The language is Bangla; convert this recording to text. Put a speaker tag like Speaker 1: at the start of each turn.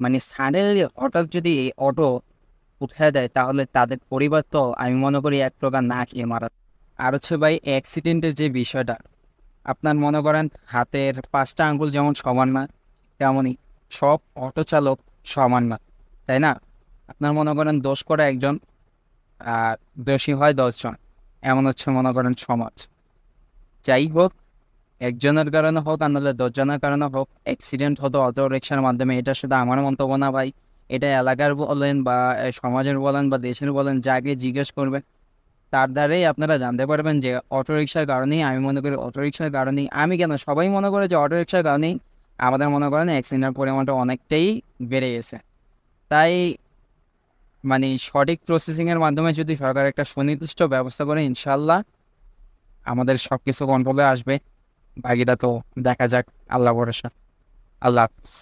Speaker 1: মানে সাডেনলি হঠাৎ যদি এই অটো উঠে দেয় তাহলে তাদের পরিবার তো আমি মনে করি এক প্রকার না খেয়ে মারা। আর হচ্ছে ভাই অ্যাক্সিডেন্টের যে বিষয়টা, আপনার মনে করেন হাতের 5টা আঙ্গুল যেমন সমান না, তেমনই সব অটো চালক সমান না, তাই না? আপনার মনে করেন দোষ করে একজন আর দোষী হয় 10 জন, এমন হচ্ছে মনে করেন সমাজ। যাই হোক, একজনের কারণে হোক আর নাহলে 10 জনের কারণে হোক অ্যাক্সিডেন্ট হতো অটো রিক্সার মাধ্যমে, এটা শুধু আমার মন্তব্য না ভাই। এটা এলাকার বলেন বা সমাজের বলেন বা দেশের বলেন, যাকে জিজ্ঞেস করবেন তার দ্বারাই আপনারা জানতে পারবেন যে অটো রিক্সার কারণেই, আমি মনে করি অটো রিক্সার কারণেই, আমি কেন সবাই মনে করে যে অটো রিক্সার কারণেই আমাদের মনে করেন অ্যাক্সিডেন্টের পরিমাণটা অনেকটাই বেড়ে গেছে। তাই মানে সঠিক প্রসেসিংয়ের মাধ্যমে যদি সরকার একটা সুনির্দিষ্ট ব্যবস্থা করে, ইনশাল্লাহ আমাদের সব কিছু কন্ট্রোলে আসবে। বাকিটা তো দেখা যাক, আল্লাহ ভরসা। আল্লাহ হাফিজ।